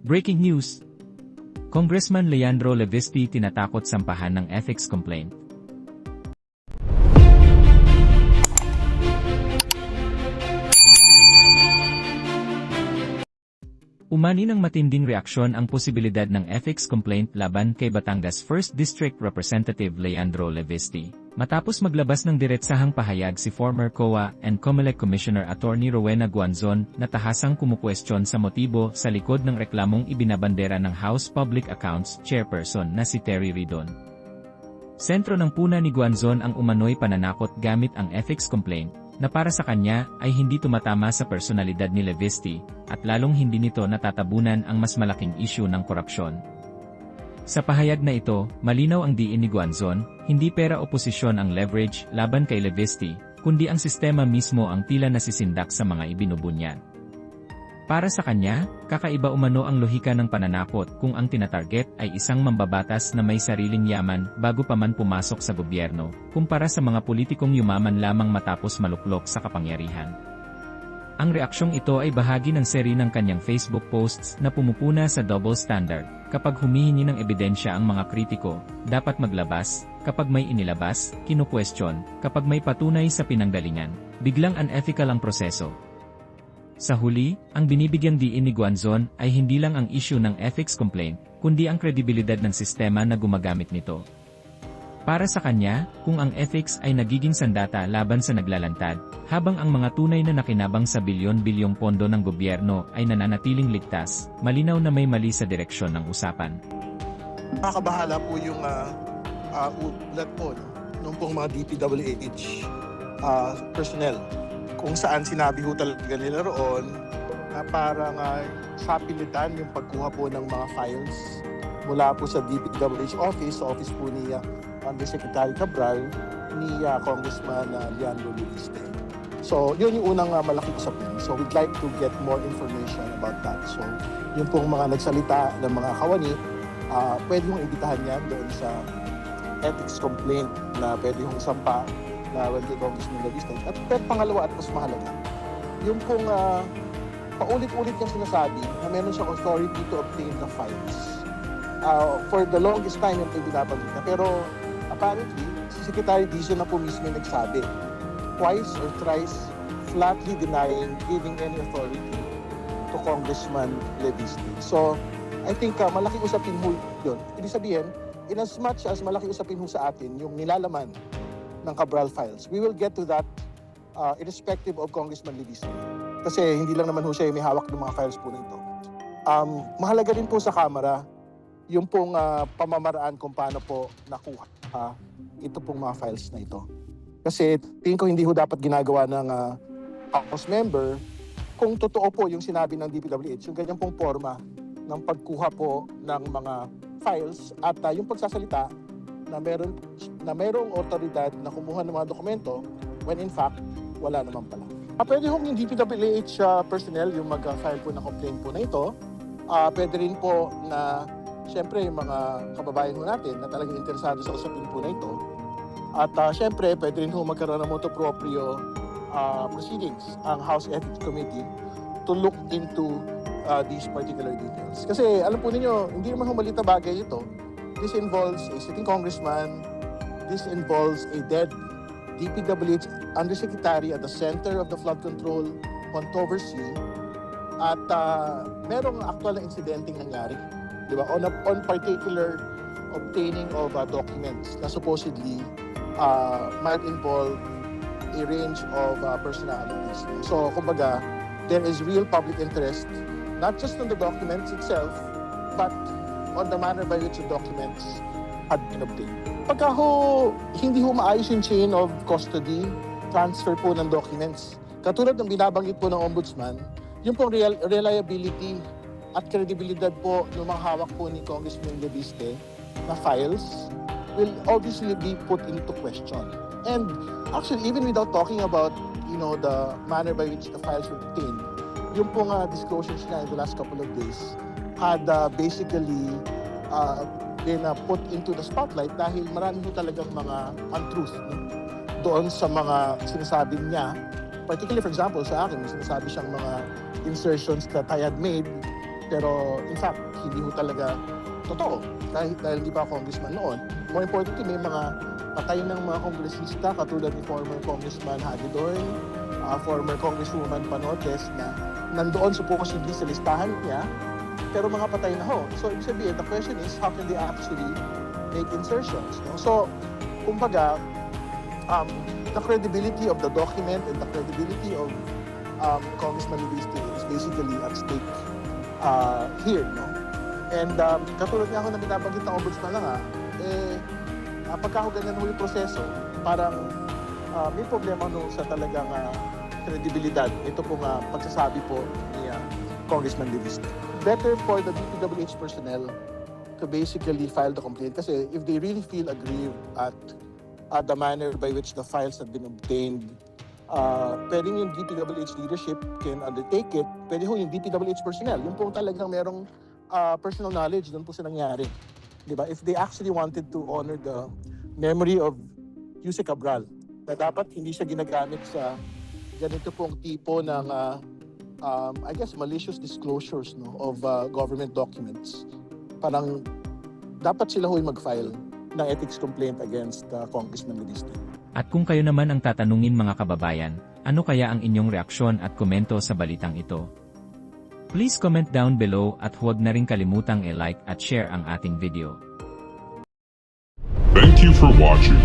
Breaking news! Congressman Leandro Levisti tinatakot sampahan ng ethics complaint. Umani ng matinding reaksyon ang posibilidad ng ethics complaint laban kay Batangas 1st District Representative Leandro Levisti, matapos maglabas ng diretsahang pahayag si former COA and COMELEC Commissioner Attorney Rowena Guanzon na tahasang kumukwestiyon sa motibo sa likod ng reklamong ibinabandera ng House Public Accounts Chairperson na si Terry Ridon. Sentro ng puna ni Guanzon ang umano'y pananakot gamit ang ethics complaint, na para sa kanya ay hindi tumatama sa personalidad ni Levisti, at lalong hindi nito natatabunan ang mas malaking isyu ng korupsyon. Sa pahayag na ito, malinaw ang diin ni Guanzon, hindi pera oposisyon ang leverage laban kay Levisti, kundi ang sistema mismo ang tila nasisindak sa mga ibinubunyag. Para sa kanya, kakaiba umano ang lohika ng pananakot kung ang tinatarget ay isang mambabatas na may sariling yaman bago pa man pumasok sa gobyerno, kumpara sa mga politikong yumaman lamang matapos maluklok sa kapangyarihan. Ang reaksyong ito ay bahagi ng seri ng kanyang Facebook posts na pumupuna sa double standard. Kapag humihingi ng ebidensya ang mga kritiko, dapat maglabas, kapag may inilabas, kinukwestiyon, kapag may patunay sa pinanggalingan, biglang unethical ang proseso. Sa huli, ang binibigyang diin ni Guanzon ay hindi lang ang issue ng ethics complaint, kundi ang kredibilidad ng sistema na gumagamit nito. Para sa kanya, kung ang ethics ay nagiging sandata laban sa naglalantad, habang ang mga tunay na nakinabang sa bilyon-bilyong pondo ng gobyerno ay nananatiling ligtas, malinaw na may mali sa direksyon ng usapan. Nakakabahala po yung ulat po nung pong mga DPWH personnel, kung saan sinabi ho talaga nila roon na parang sapilitan yung pagkuha po ng mga files mula po sa DPWH office, sa office po ni Undersecretary Cabral, ni Congressman Leandro Levisti. So, yun yung unang malaking usapin. So, we'd like to get more information about that. So, yung pong mga nagsalita ng mga kawani, pwede yung imbitahan yan doon sa ethics complaint na pwede yung sampa na kay Congressman Levisti. At pangalawa at mas mahalaga, yung pong paulit-ulit yung sinasabi na meron siyang authority to obtain the files. For the longest time yung binabanggit na. Pero apparently, si Secretary Dizon na po mismo yung nagsabi, twice or thrice flatly denying giving any authority to Congressman Levisti. So, I think malaking usapin ho yun. Ibig sabihin, in as much as malaking usapin ho sa atin yung nilalaman ng Cabral files, we will get to that irrespective of Congressman Levisti. Kasi hindi lang naman ho siya may hawak ng mga files po na ito. Mahalaga rin po sa Kamara yung pong pamamaraan kung paano po nakuha ito pong mga files na ito. Kasi tingin ko hindi ho dapat ginagawa ng House member kung totoo po yung sinabi ng DPWH, yung ganyan pong forma ng pagkuha po ng mga files at yung pagsasalita na mayroong otoridad na kumuha ng mga dokumento when in fact, wala naman pala. Pwede hong yung DPWH personnel yung mag-file po ng complaint po na ito. Pwede rin po na siyempre yung mga kababayan ho natin na talagang interesado sa usapin po na ito. At siyempre, pwede rin ho magkaroon ng motu proprio proceedings ang House Ethics Committee to look into these particular details. Kasi alam po ninyo, hindi naman humalit na bagay ito. This involves a sitting congressman, this involves a dead DPWH Undersecretary at the center of the flood control controversy, at merong actual na insidenteng nangyari, di ba? On particular obtaining of documents na supposedly might involve a range of personalities. So, kumbaga, there is real public interest, not just on the documents itself, but on the manner by which the documents had been obtained. Pagka hindi maayos yung chain of custody, transfer po ng documents, katulad ng binabanggit po ng Ombudsman, yung pong reliability at kredibilidad po ng mga hawak po ni Congressman Levisti na files will obviously be put into question. And actually, even without talking about the manner by which the files were obtained, yung pong disclosures na in the last couple of days had basically been put into the spotlight dahil marami po talagang mga untruth doon sa mga sinasabi niya. Particularly, for example, sa akin, sinasabi siyang mga insertions that I had made Pero in fact, hindi ho talaga totoo dahil hindi pa congressman noon. More importantly, may mga patay ng mga kongresista katulad ni former Congressman Hagedorn, former Congresswoman Panotes na nandoon supposedly sa listahan niya, pero mga patay na ho. So ibig sabihin, the question is how can they actually make insertions? No? So, kumbaga, the credibility of the document and the credibility of Congressman Luis is basically at stake here. No? And katulad nga ako na binabanggit ng ombudsman na nga, pagka ako ganyan yung proseso, parang may problema no sa talagang kredibilidad. Ito pong pagsasabi po ni Congressman Luis. Better for the DPWH personnel to basically file the complaint kasi if they really feel aggrieved at the manner by which the files have been obtained, pwedeng yung DPWH leadership can undertake it. Pwede ho yung DPWH personnel, yung po talagang merong personal knowledge doon po sa nangyari. Diba? If they actually wanted to honor the memory of Yuse Cabral, na dapat hindi siya ginagamit sa ganito pong tipo ng I guess malicious disclosures no, of government documents. Parang dapat sila ho'y mag-file ng ethics complaint against Congressman Luistri. At kung kayo naman ang tatanungin mga kababayan, ano kaya ang inyong reaksyon at komento sa balitang ito? Please comment down below at huwag na rin kalimutang i-like at share ang ating video. Thank you for watching.